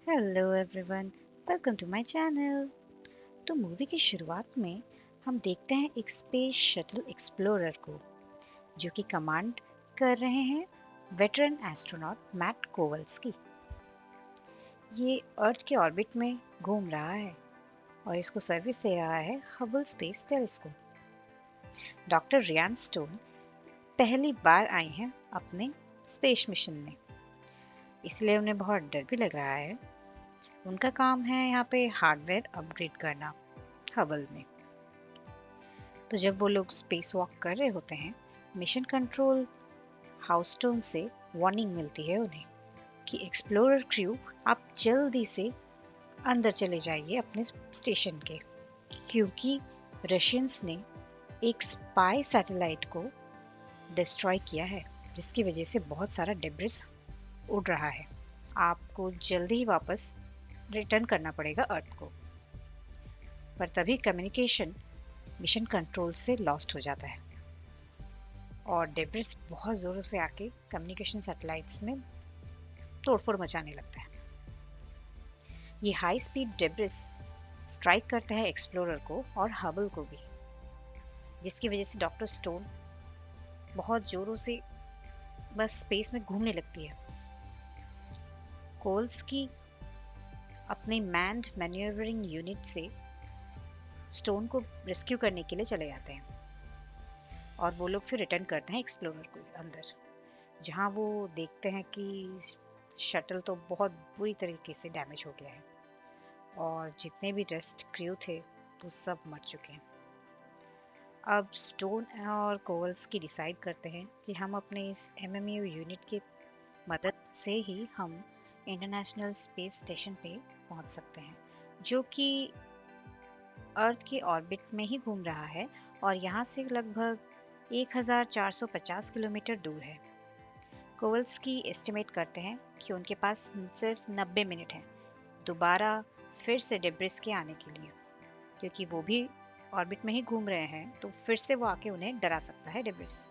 Hello everyone, welcome to my channel. तो movie की शुरुआत में हम देखते हैं एक स्पेस शटल एक्सप्लोरर को जो कि कमांड कर रहे हैं वेटरन एस्ट्रोनॉट मैट कोवल्स्की। ये अर्थ के ऑर्बिट में घूम रहा है और इसको सर्विस दे रहा है Hubble space telescope. Doctor Ryan Stone पहली बार आई हैं अपने स्पेस मिशन में, इसलिए उन्हें बहुत डर भी लग रहा है। उनका काम है यहाँ पे हार्डवेयर अपग्रेड करना हबल में। तो जब वो लोग स्पेस वॉक कर रहे होते हैं, मिशन कंट्रोल हाउसटोन से वार्निंग मिलती है उन्हें कि एक्सप्लोरर क्रू आप जल्दी से अंदर चले जाइए अपने स्टेशन के, क्योंकि रशियंस ने एक स्पाई सैटेलाइट को डिस्ट्रॉय किया है जिसकी वजह से बहुत सारा डेब्रिस उड़ रहा है। आपको जल्दी ही वापस रिटर्न करना पड़ेगा अर्थ को। पर तभी कम्युनिकेशन मिशन कंट्रोल से लॉस्ट हो जाता है और डेब्रिस बहुत ज़ोरों से आके कम्युनिकेशन सैटेलाइट्स में तोड़फोड़ मचाने लगता है। ये हाई स्पीड डेब्रिस स्ट्राइक करता है एक्सप्लोरर को और हबल को भी, जिसकी वजह से डॉक्टर स्टोन बहुत ज़ोरों से बस स्पेस में घूमने लगती है। कोल्स्की अपने मैन्ड मैन्यूवरिंग यूनिट से स्टोन को रेस्क्यू करने के लिए चले जाते हैं और वो लोग फिर रिटर्न करते हैं एक्सप्लोरर को अंदर, जहाँ वो देखते हैं कि शटल तो बहुत बुरी तरीके से डैमेज हो गया है और जितने भी रेस्ट क्रू थे तो सब मर चुके हैं। अब स्टोन और कोवल्स्की डिसाइड करते हैं कि हम अपने इस एमएमयू यूनिट की मदद से ही हम इंटरनेशनल स्पेस स्टेशन पे पहुंच सकते हैं, जो कि अर्थ के ऑर्बिट में ही घूम रहा है और यहाँ से लगभग 1450 किलोमीटर दूर है। कोवल्स्की एस्टिमेट करते हैं कि उनके पास सिर्फ 90 मिनट हैं दोबारा फिर से डेब्रिस के आने के लिए, क्योंकि वो भी ऑर्बिट में ही घूम रहे हैं तो फिर से वो आके उन्हें डरा सकता है डेब्रिस।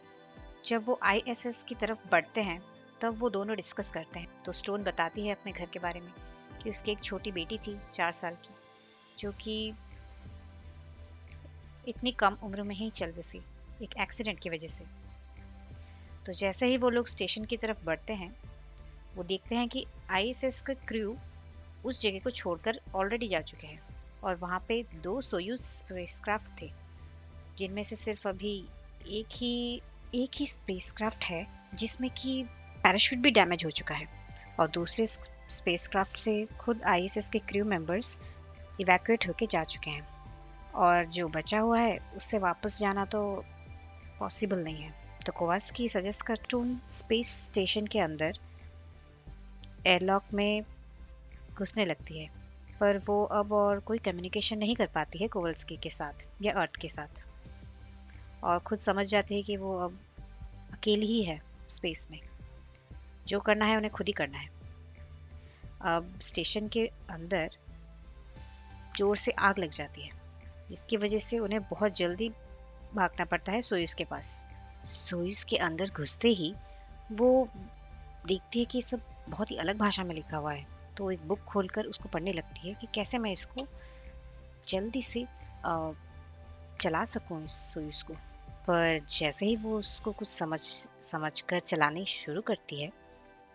जब वो आईएसएस की तरफ बढ़ते हैं तब वो दोनों डिस्कस करते हैं। तो स्टोन बताती है अपने घर के बारे में कि उसकी एक छोटी बेटी थी 4 साल की, जो कि इतनी कम उम्र में ही चल बसी एक एक्सीडेंट की वजह से। तो जैसे ही वो लोग स्टेशन की तरफ बढ़ते हैं, वो देखते हैं कि आईएसएस का क्रू उस जगह को छोड़कर ऑलरेडी जा चुके हैं और वहाँ पे 2 सोयूज स्पेसक्राफ्ट थे, जिनमें से सिर्फ अभी एक ही स्पेसक्राफ्ट है जिसमें कि पैराशूट भी डैमेज हो चुका है और दूसरे स्पेसक्राफ्ट से खुद आईएसएस के क्रू मेंबर्स इवैक्यूएट होके जा चुके हैं और जो बचा हुआ है उससे वापस जाना तो पॉसिबल नहीं है। तो कोवास्की सजेस्ट करते उन स्पेस स्टेशन के अंदर एयरलॉक में घुसने लगती है, पर वो अब और कोई कम्युनिकेशन नहीं कर पाती है कोवल्स्की के साथ या अर्थ के साथ, और खुद समझ जाती है कि वो अब अकेली ही है स्पेस में। जो करना है उन्हें खुद ही करना है। अब स्टेशन के अंदर जोर से आग लग जाती है, जिसकी वजह से उन्हें बहुत जल्दी भागना पड़ता है सोयूज के पास। सोयूज के अंदर घुसते ही वो देखती है कि सब बहुत ही अलग भाषा में लिखा हुआ है, तो एक बुक खोलकर उसको पढ़ने लगती है कि कैसे मैं इसको जल्दी से चला सकूं इस सोयूज को। पर जैसे ही वो उसको कुछ समझ कर चलानी शुरू करती है,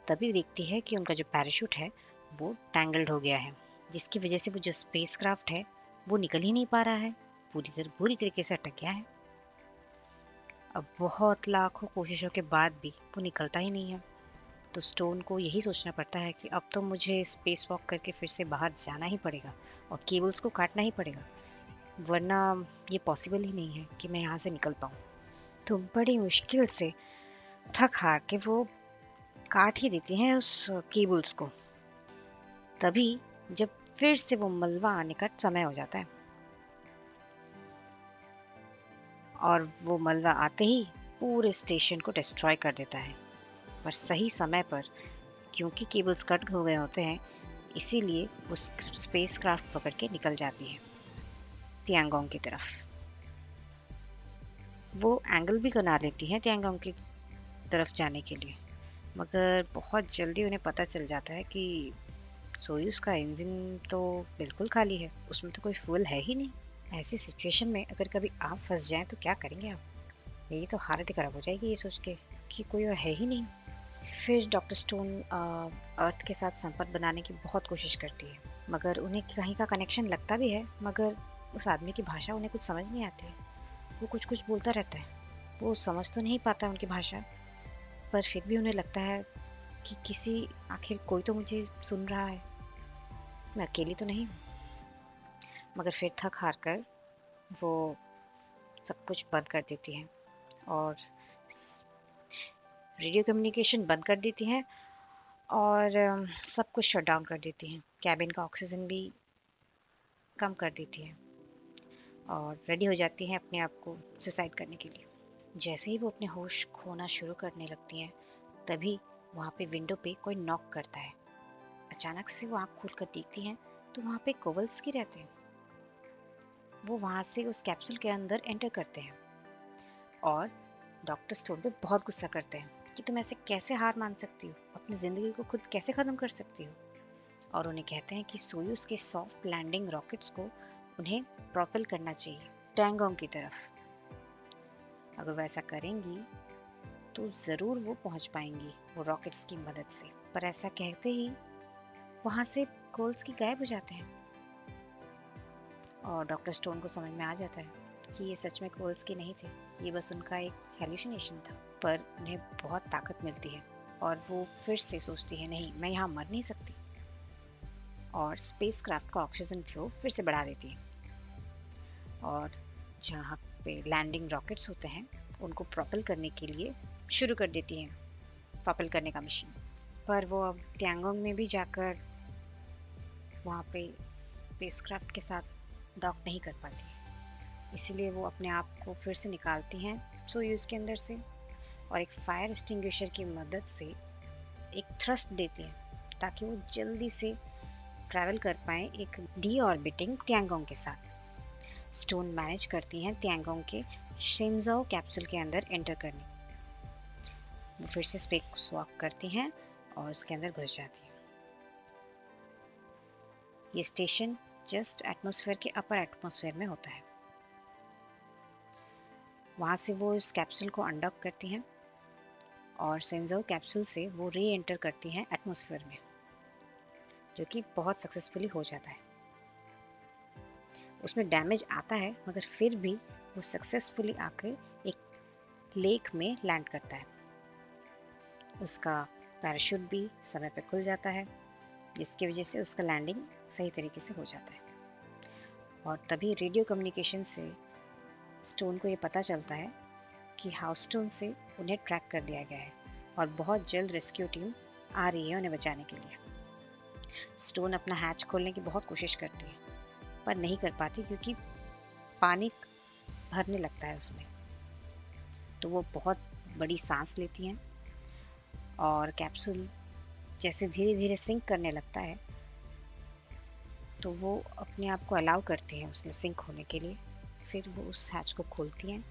तभी देखती है कि उनका जो पैराशूट है वो टैंगल्ड हो गया है, जिसकी वजह से वो जो स्पेसक्राफ्ट है वो निकल ही नहीं पा रहा है, पूरी तरीके से अटक गया है। अब बहुत लाखों कोशिशों के बाद भी वो निकलता ही नहीं है। तो स्टोन को यही सोचना पड़ता है कि अब तो मुझे स्पेस वॉक करके फिर से बाहर जाना ही पड़ेगा और केबल्स को काटना ही पड़ेगा, वरना ये पॉसिबल ही नहीं है कि मैं यहाँ से निकल पाऊँ। तो बड़ी मुश्किल से थक हार के वो काट ही देती हैं उस केबल्स को। तभी जब फिर से वो मलबा आने का समय हो जाता है और वो मलबा आते ही पूरे स्टेशन को डिस्ट्रॉय कर देता है, पर सही समय पर, क्योंकि केबल्स कट हो गए होते हैं, इसीलिए वो स्पेस क्राफ्ट पकड़ के निकल जाती है तियांगोंग की तरफ। वो एंगल भी बना लेती है तियांगोंग की तरफ जाने के लिए, मगर बहुत जल्दी उन्हें पता चल जाता है कि सोयूज का इंजन तो बिल्कुल खाली है, उसमें तो कोई फ्यूल है ही नहीं। ऐसी सिचुएशन में अगर कभी आप फंस जाएं तो क्या करेंगे आप? मेरी तो हालत ही खराब हो जाएगी ये सोच के कि कोई और है ही नहीं। फिर डॉक्टर स्टोन अर्थ के साथ संपर्क बनाने की बहुत कोशिश करती है, मगर उन्हें कहीं का कनेक्शन लगता भी है, मगर उस आदमी की भाषा उन्हें कुछ समझ नहीं आती है। वो कुछ कुछ बोलता रहता है, वो समझ तो नहीं पाता उनकी भाषा, पर फिर भी उन्हें लगता है कि किसी आखिर कोई तो मुझे सुन रहा है, मैं अकेली तो नहीं हूँ। मगर फिर थक हार कर वो सब कुछ बंद कर देती हैं और रेडियो कम्युनिकेशन बंद कर देती हैं और सब कुछ शट डाउन कर देती हैं। कैबिन का ऑक्सीजन भी कम कर देती हैं और रेडी हो जाती हैं अपने आप को सुसाइड करने के लिए। जैसे ही वो अपने होश खोना शुरू करने लगती हैं, तभी वहाँ पे विंडो पे कोई नॉक करता है। अचानक से वो आँख खोलकर देखती हैं तो वहाँ पे कोवल्स्की रहते हैं। वो वहाँ से उस कैप्सूल के अंदर एंटर करते हैं और डॉक्टर स्टोन पे बहुत गुस्सा करते हैं कि तुम ऐसे कैसे हार मान सकती हो, अपनी ज़िंदगी को खुद कैसे ख़त्म कर सकती हो। और उन्हें कहते हैं कि सोयूज़ के सॉफ्ट लैंडिंग रॉकेट्स को उन्हें प्रोपेल करना चाहिए टैंगोंग की तरफ। अगर वह ऐसा करेंगी तो ज़रूर वो पहुंच पाएंगी वो रॉकेट्स की मदद से। पर ऐसा कहते ही वहाँ से कोवल्स्की गायब हो जाते हैं और डॉक्टर स्टोन को समझ में आ जाता है कि ये सच में कोवल्स्की नहीं थे, ये बस उनका एक हेल्यूसिनेशन था। पर उन्हें बहुत ताकत मिलती है और वो फिर से सोचती है, नहीं मैं यहाँ मर नहीं सकती, और स्पेसक्राफ्ट का ऑक्सीजन फ्लो फिर से बढ़ा देती है और जहाँ पे लैंडिंग रॉकेट्स होते हैं उनको प्रोपेल करने के लिए शुरू कर देती हैं प्रोपेल करने का मशीन। पर वो अब टैंगोंग में भी जाकर वहाँ पे स्पेसक्राफ्ट के साथ डॉक नहीं कर पाती, इसीलिए वो अपने आप को फिर से निकालती हैं सोयूज़ के अंदर से और एक फायर एक्सटिंग्विशर की मदद से एक थ्रस्ट देती हैं ताकि वो जल्दी से ट्रैवल कर पाएँ एक डी ऑर्बिटिंग टैंगोंग के साथ। स्टोन मैनेज करती हैं टैंगोंग के शिनज़ाओ कैप्सूल के अंदर एंटर करने। वो फिर से स्पेस वॉक करती हैं और उसके अंदर घुस जाती हैं। ये स्टेशन जस्ट एटमॉस्फेयर के अपर एटमॉस्फेयर में होता है। वहाँ से वो इस कैप्सूल को अनडॉक करती हैं और शिनज़ाओ कैप्सूल से वो री एंटर करती हैं एटमॉस्फेयर में, जो कि बहुत सक्सेसफुली हो जाता है। उसमें डैमेज आता है मगर फिर भी वो सक्सेसफुली आकर एक लेक में लैंड करता है। उसका पैराशूट भी समय पे खुल जाता है, जिसकी वजह से उसका लैंडिंग सही तरीके से हो जाता है। और तभी रेडियो कम्युनिकेशन से स्टोन को ये पता चलता है कि हाउसस्टोन से उन्हें ट्रैक कर दिया गया है और बहुत जल्द रेस्क्यू टीम आ रही है उन्हें बचाने के लिए। स्टोन अपना हैच खोलने की बहुत कोशिश करती है पर नहीं कर पाती क्योंकि पानी भरने लगता है उसमें। तो वो बहुत बड़ी सांस लेती हैं और कैप्सूल जैसे धीरे धीरे सिंक करने लगता है तो वो अपने आप को अलाउ करती हैं उसमें सिंक होने के लिए। फिर वो उस हैच को खोलती हैं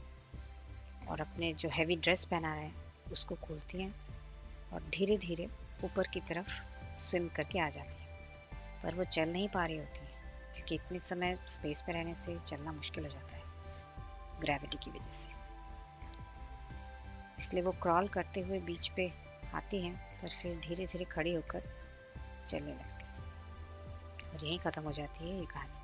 और अपने जो हैवी ड्रेस पहना है उसको खोलती हैं और धीरे धीरे ऊपर की तरफ स्विम करके आ जाती हैं। पर वो चल नहीं पा रही होती है क्योंकि इतने समय स्पेस पे रहने से चलना मुश्किल हो जाता है ग्रेविटी की वजह से। इसलिए वो क्रॉल करते हुए बीच पे आती हैं पर फिर धीरे धीरे खड़ी होकर चलने लगती है। और यहीं ख़त्म हो जाती है ये कहानी।